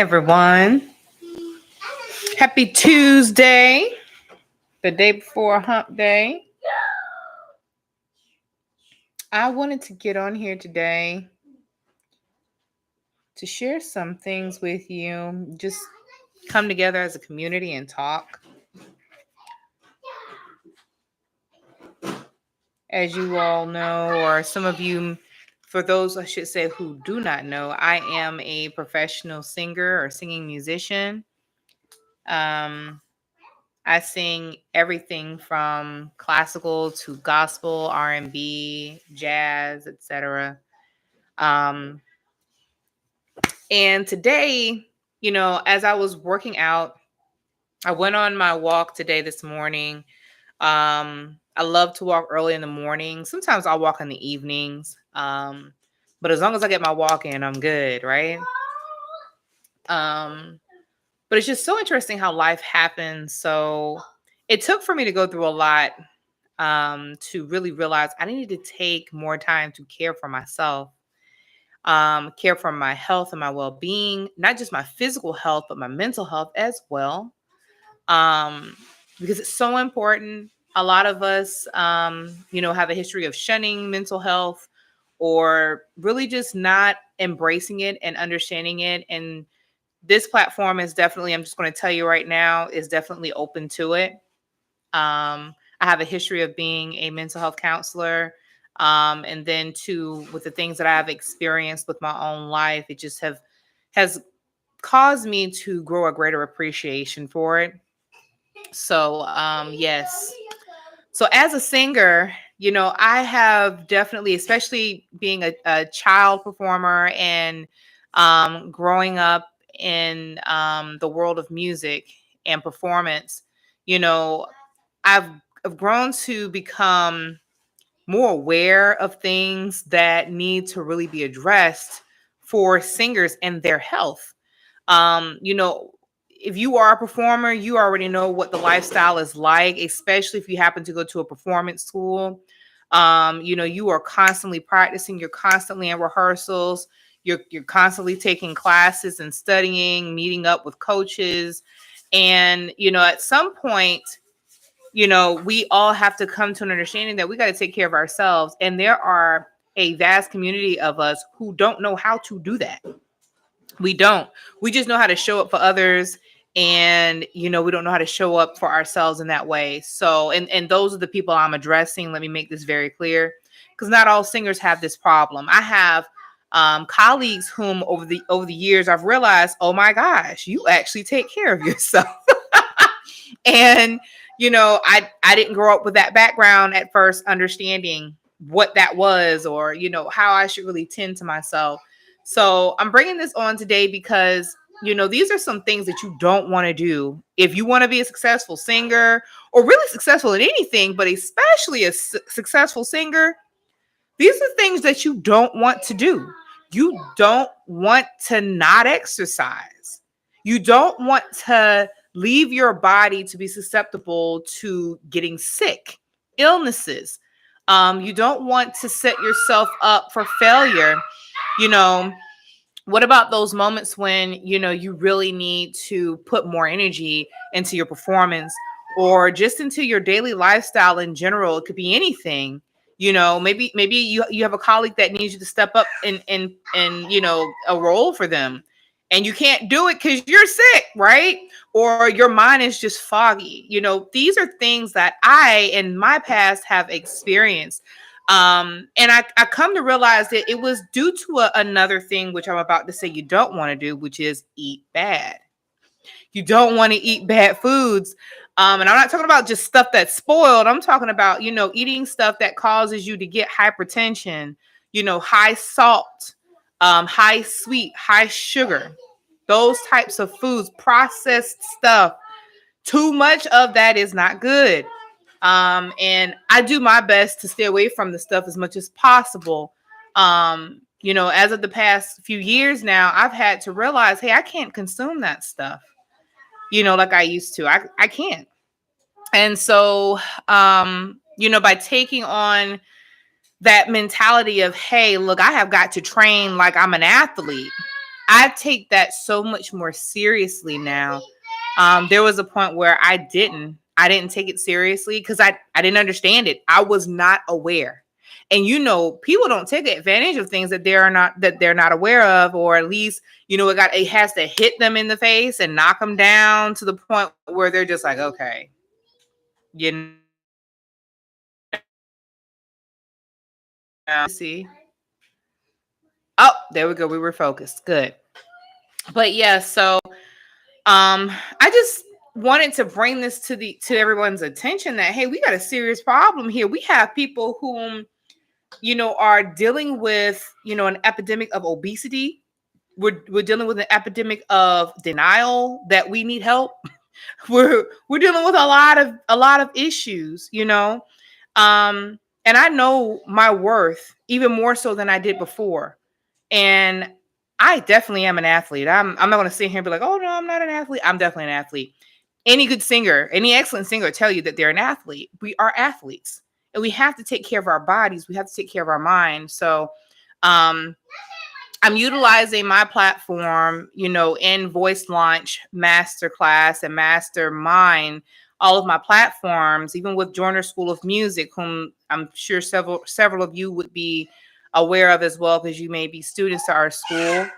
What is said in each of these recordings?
everyone. Happy Tuesday, the day before hump day. I wanted to get on here today to share some things with you, just come together as a community and talk. As you all know, or some of you, for those I should say who do not know, I am a professional singer or singing musician. I sing everything from classical to gospel, R&B, jazz, etc. Um, and today, as I was working out, I went on my walk this morning. I love to walk early in the morning. Sometimes I'll walk in the evenings. But as long as I get my walk in, I'm good, right? But it's just so interesting how life happens. So it took for me to go through a lot to really realize I needed to take more time to care for myself, care for my health and my well-being, not just my physical health, but my mental health as well, because it's so important. A lot of us, have a history of shunning mental health or really just not embracing it and understanding it. And this platform is definitely, I'm just going to tell you right now, is definitely open to it. I have a history of being a mental health counselor. And then too, with the things that I've experienced with my own life, it just has caused me to grow a greater appreciation for it. So, yes. So as a singer, I have definitely, especially being a child performer and growing up in the world of music and performance, I've grown to become more aware of things that need to really be addressed for singers and their health. If you are a performer, you already know what the lifestyle is like, especially if you happen to go to a performance school. You are constantly practicing, you're constantly in rehearsals, you're constantly taking classes and studying, meeting up with coaches. And, at some point, we all have to come to an understanding that we got to take care of ourselves. And there are a vast community of us who don't know how to do that. We don't. We just know how to show up for others. And, we don't know how to show up for ourselves in that way. So, and those are the people I'm addressing. Let me make this very clear, because not all singers have this problem. I have colleagues whom over the years I've realized, oh my gosh, you actually take care of yourself. And, I didn't grow up with that background at first, understanding what that was, or, how I should really tend to myself. So I'm bringing this on today because, these are some things that you don't want to do if you want to be a successful singer, or really successful in anything, but especially a successful singer. These are things that you don't want to do. You don't want to not exercise. You don't want to leave your body to be susceptible to getting sick, illnesses. You don't want to set yourself up for failure. What about those moments when, you really need to put more energy into your performance, or just into your daily lifestyle in general? It could be anything. Maybe you have a colleague that needs you to step up in a role for them, and you can't do it because you're sick, right? Or your mind is just foggy. These are things that I, in my past, have experienced. And I come to realize that it was due to another thing, which I'm about to say you don't want to do, which is eat bad. You don't want to eat bad foods. And I'm not talking about just stuff that's spoiled. I'm talking about, eating stuff that causes you to get hypertension, high salt, high sweet, high sugar, those types of foods, processed stuff. Too much of that is not good. And I do my best to stay away from the stuff as much as possible. As of the past few years now, I've had to realize, hey, I can't consume that stuff, like I used to. I can't. And so, by taking on that mentality of, hey, look, I have got to train like I'm an athlete. I take that so much more seriously now. There was a point where I didn't take it seriously because I didn't understand it. I was not aware. And people don't take advantage of things that they're not aware of, or at least, it has to hit them in the face and knock them down to the point where they're just like, okay, you see. Oh, there we go. We were focused. Good. But yeah, so I just wanted to bring this to everyone's attention that, hey, we got a serious problem here. We have people whom are dealing with an epidemic of obesity. We're dealing with an epidemic of denial that we need help. We're dealing with a lot of issues, and I know my worth even more so than I did before. And I definitely am an athlete. I'm not going to sit here and be like, oh no, I'm not an athlete. I'm definitely an athlete. Any good singer, any excellent singer will tell you that they're an athlete. We are athletes, and we have to take care of our bodies. We have to take care of our minds. So, um, I'm utilizing my platform, in Voice Launch, Masterclass, and Mastermind, all of my platforms, even with Joyner School of Music, whom I'm sure several of you would be aware of as well, because you may be students to our school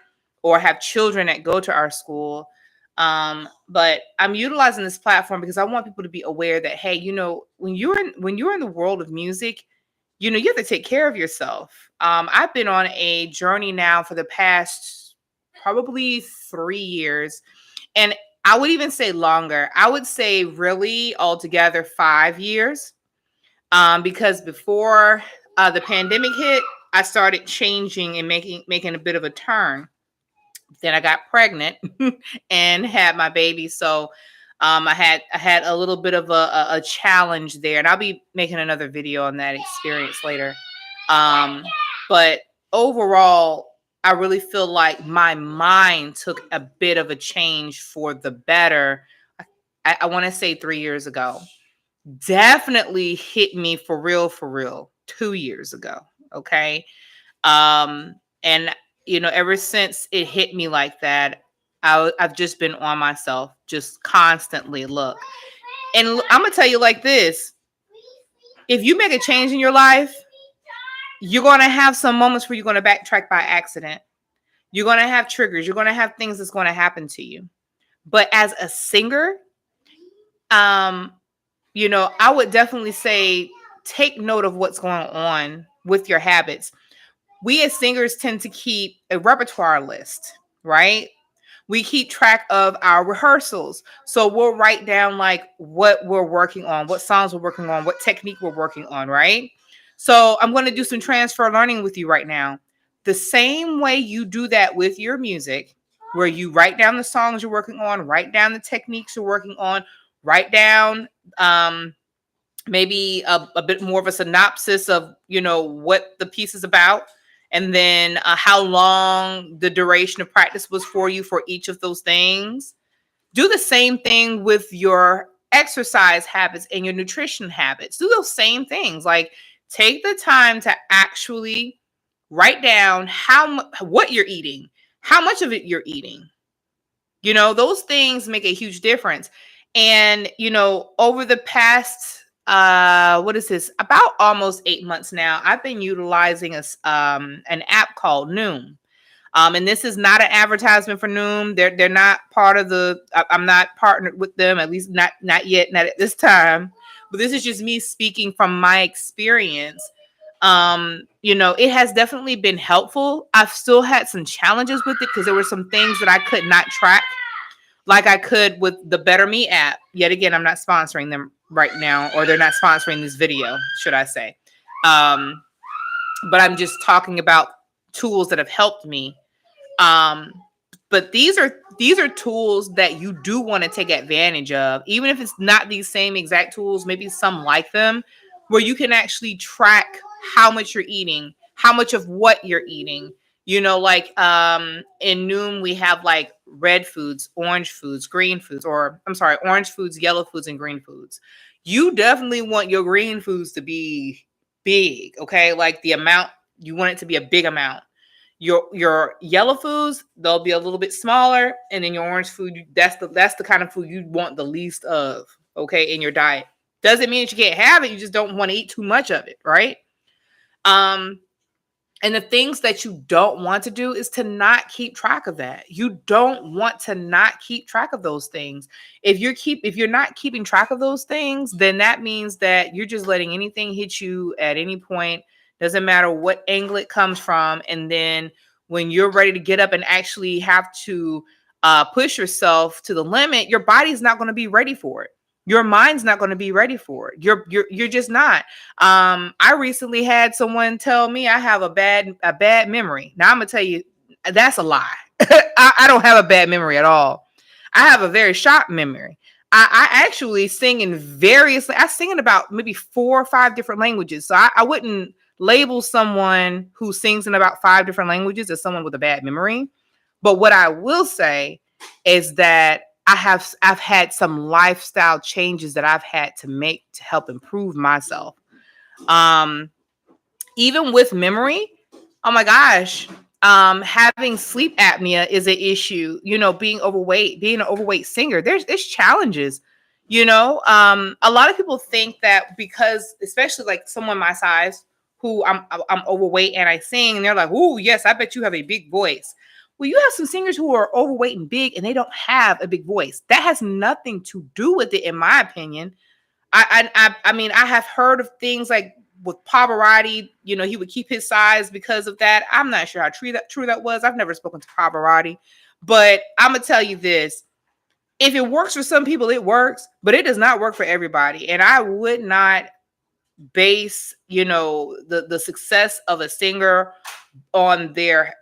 or have children that go to our school. But I'm utilizing this platform because I want people to be aware that, hey, when you're in the world of music, you have to take care of yourself. I've been on a journey now for the past probably 3 years, and I would even say longer. I would say really altogether 5 years, because before the pandemic hit, I started changing and making a bit of a turn. Then I got pregnant and had my baby. So I had a little bit of a challenge there, and I'll be making another video on that experience later. But overall, I really feel like my mind took a bit of a change for the better. I want to say 3 years ago. Definitely hit me for real 2 years ago. Okay. And ever since it hit me like that, I've just been on myself, just constantly. Look, and I'm gonna tell you like this: if you make a change in your life, you're gonna have some moments where you're gonna backtrack by accident. You're gonna have triggers. You're gonna have things that's gonna happen to you. But as a singer, um, I would definitely say take note of what's going on with your habits. We as singers tend to keep a repertoire list, right? We keep track of our rehearsals. So we'll write down like what we're working on, what songs we're working on, what technique we're working on, right? So I'm going to do some transfer learning with you right now. The same way you do that with your music, where you write down the songs you're working on, write down the techniques you're working on, write down maybe a bit more of a synopsis of what the piece is about, and then how long the duration of practice was for you for each of those things. Do the same thing with your exercise habits and your nutrition habits. Do those same things. Like, take the time to actually write down what you're eating, how much of it you're eating. Those things make a huge difference. And over the past what is this, about almost 8 months now, I've been utilizing an app called Noom. And this is not an advertisement for Noom. They're not part of I'm not partnered with them, at least not yet, not at this time. But this is just me speaking from my experience. It has definitely been helpful. I've still had some challenges with it because there were some things that I could not track like I could with the Better Me app. Yet again, I'm not sponsoring them right now, or they're not sponsoring this video, should I say. But I'm just talking about tools that have helped me. But these are tools that you do want to take advantage of, even if it's not these same exact tools, maybe some like them, where you can actually track how much you're eating, how much of what you're eating. Like in Noom, we have like red foods, orange foods, green foods, or I'm sorry, orange foods, yellow foods, and green foods. You definitely want your green foods to be big, okay? Like the amount, you want it to be a big amount. Your yellow foods, they'll be a little bit smaller, and then your orange food, that's the kind of food you want the least of, okay, in your diet. Doesn't mean that you can't have it, you just don't want to eat too much of it, right? Um, and the things that you don't want to do is to not keep track of that. You don't want to not keep track of those things. If you're not keeping track of those things, then that means that you're just letting anything hit you at any point. Doesn't matter what angle it comes from. And then when you're ready to get up and actually have to push yourself to the limit, your body's not going to be ready for it. Your mind's not going to be ready for it. You're just not. I recently had someone tell me I have a bad memory. Now I'm gonna tell you that's a lie. I don't have a bad memory at all. I have a very sharp memory. I actually sing in I sing in about maybe 4 or 5 different languages. So I wouldn't label someone who sings in about 5 different languages as someone with a bad memory. But what I will say is that I've had some lifestyle changes that I've had to make to help improve myself. Even with memory, oh my gosh, having sleep apnea is an issue. Being overweight, being an overweight singer, there's challenges. A lot of people think that because, especially like someone my size, who I'm overweight and I sing, and they're like, "Oh yes, I bet you have a big voice." Well, you have some singers who are overweight and big, and they don't have a big voice. That has nothing to do with it, in my opinion. I mean, I have heard of things like with Pavarotti, he would keep his size because of that. I'm not sure how true that was. I've never spoken to Pavarotti, but I'm gonna tell you this: if it works for some people, it works, but it does not work for everybody. And I would not base, the success of a singer on their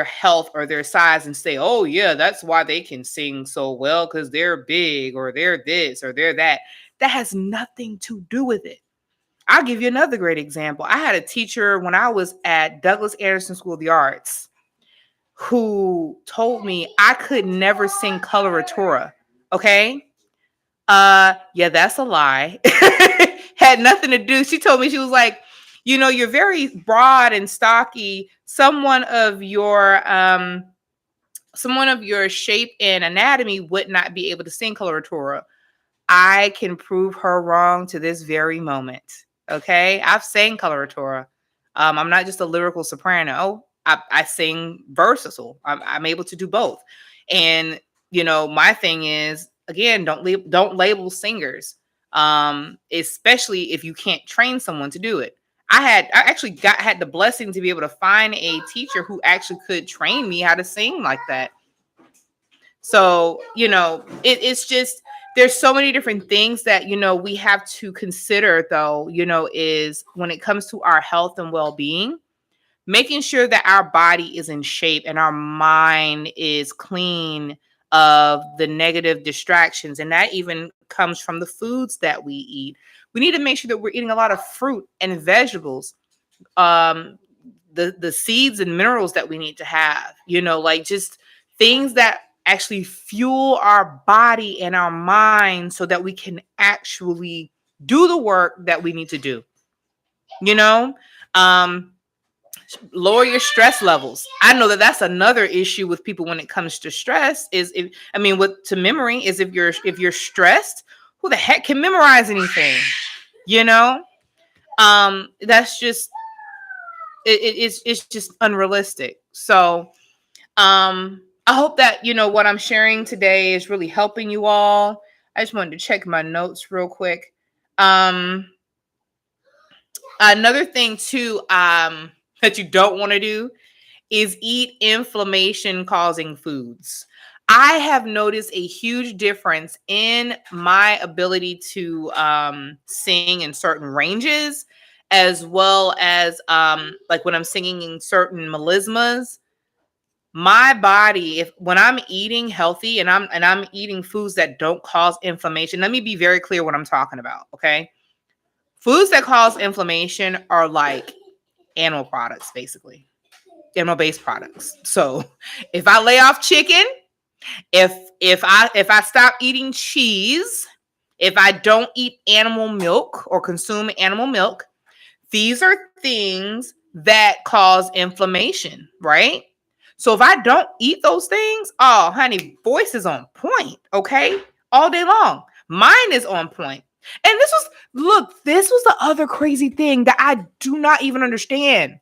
health or their size and say, oh yeah, that's why they can sing so well, because they're big or they're this or they're that. That has nothing to do with it. I'll give you another great example. I had a teacher when I was at Douglas Anderson School of the Arts who told me I could never sing coloratura. Okay. Yeah, that's a lie. Had nothing to do. She told me, she was like, you're very broad and stocky. Someone of your shape and anatomy would not be able to sing coloratura. I can prove her wrong to this very moment. Okay, I've sang coloratura. I'm not just a lyrical soprano. I sing versatile. I'm able to do both. And my thing is, again, don't label singers, especially if you can't train someone to do it. I actually had the blessing to be able to find a teacher who actually could train me how to sing like that. So, it's just, there's so many different things that, we have to consider though, is when it comes to our health and well-being, making sure that our body is in shape and our mind is clean of the negative distractions. And that even comes from the foods that we eat. We need to make sure that we're eating a lot of fruit and vegetables, the seeds and minerals that we need to have, like just things that actually fuel our body and our mind so that we can actually do the work that we need to do. Lower your stress levels. I know that that's another issue with people when it comes to stress to memory is if you're stressed, who the heck can memorize anything? That's just it's just unrealistic. So I hope that what I'm sharing today is really helping you all. I just wanted to check my notes real quick. Another thing too that you don't want to do is eat inflammation causing foods. I have noticed a huge difference in my ability to sing in certain ranges, as well as like when I'm singing in certain melismas. My body, when I'm eating healthy and I'm eating foods that don't cause inflammation, let me be very clear what I'm talking about, okay? Foods that cause inflammation are like animal products, basically. Animal-based products. So if I lay off chicken, if I stop eating cheese, if I don't eat animal milk or consume animal milk, these are things that cause inflammation, right? So if I don't eat those things, oh, honey, voice is on point, okay? All day long. Mine is on point. And this was the other crazy thing that I do not even understand.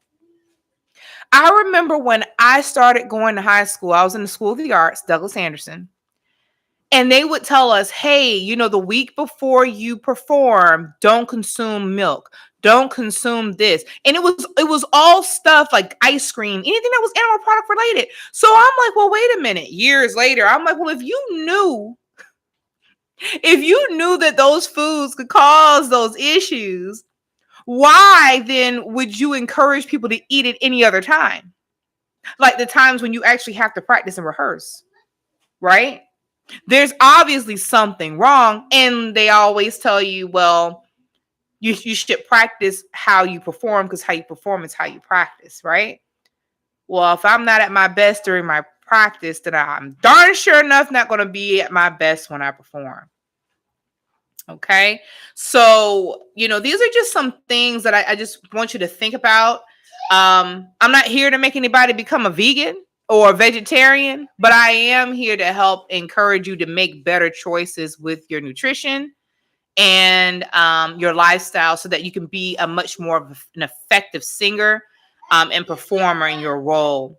I remember when I started going to high school, I was in the School of the Arts, Douglas Anderson, and they would tell us, hey, the week before you perform, don't consume milk. Don't consume this. And it was all stuff like ice cream, anything that was animal product related. So I'm like, well, wait a minute. Years later, I'm like, well, if you knew that those foods could cause those issues, why then would you encourage people to eat it any other time? Like the times when you actually have to practice and rehearse, right? There's obviously something wrong. And they always tell you, well, you should practice how you perform, because how you perform is how you practice, right? Well, if I'm not at my best during my practice, then I'm darn sure enough not going to be at my best when I perform. Okay. So, these are just some things that I just want you to think about. I'm not here to make anybody become a vegan or a vegetarian, but I am here to help encourage you to make better choices with your nutrition and your lifestyle, so that you can be a much more of an effective singer and performer in your role.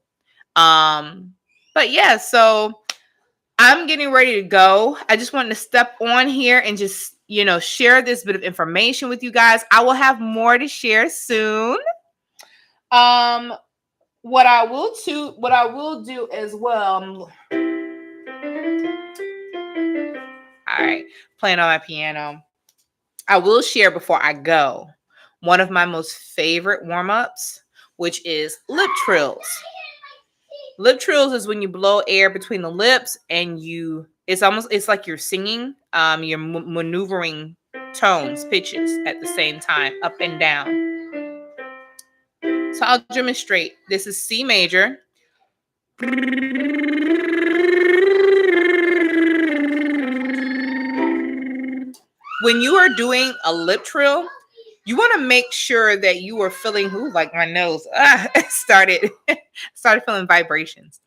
But yeah, so I'm getting ready to go. I just wanted to step on here and just, share this bit of information with you guys. I will have more to share soon. What I will do as well. All right, playing on my piano. I will share before I go one of my most favorite warm-ups, which is lip trills. Lip trills is when you blow air between the lips and it's like you're singing, you're maneuvering tones, pitches at the same time, up and down. So I'll demonstrate. This is C major. When you are doing a lip trill, you want to make sure that you are feeling, like my nose started feeling vibrations.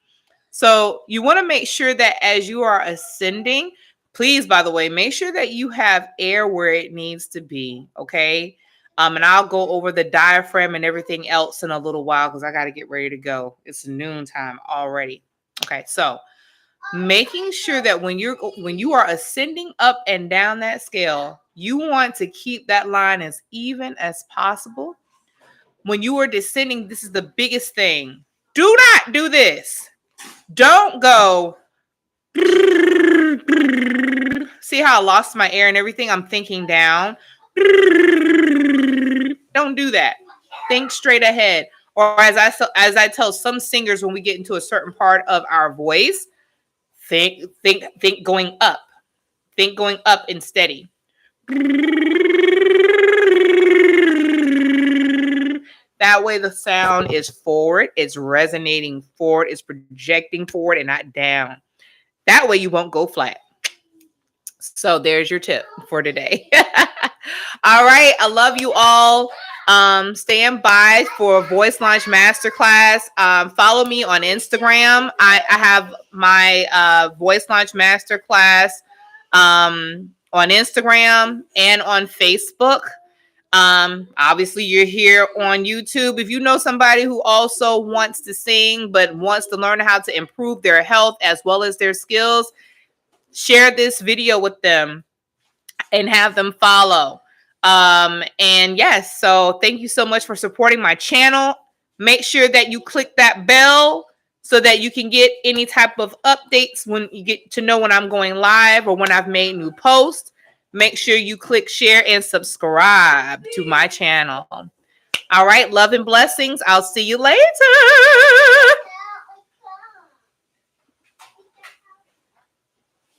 So you want to make sure that as you are ascending, please, by the way, make sure that you have air where it needs to be. Okay. And I'll go over the diaphragm and everything else in a little while, because I got to get ready to go. It's noontime already. Okay. So making sure that when you are ascending up and down that scale, you want to keep that line as even as possible. When you are descending, this is the biggest thing. Do not do this. Don't go. See how I lost my air and everything? I'm thinking down. Don't do that. Think straight ahead. Or as I tell some singers, when we get into a certain part of our voice, think going up. Think going up and steady. That way the sound is forward, it's resonating forward, it's projecting forward and not down. That way you won't go flat. So there's your tip for today. All right. I love you all. Stand by for Voice Launch Masterclass. Follow me on Instagram. I have my Voice Launch Masterclass on Instagram and on Facebook. Obviously you're here on YouTube. If you know somebody who also wants to sing but wants to learn how to improve their health as well as their skills, share this video with them and have them follow. And yes, so thank you so much for supporting my channel. Make sure that you click that bell so that you can get any type of updates when you get to know when I'm going live or when I've made new posts. Make sure you click share and subscribe to my channel. All right. Love and blessings. I'll see you later.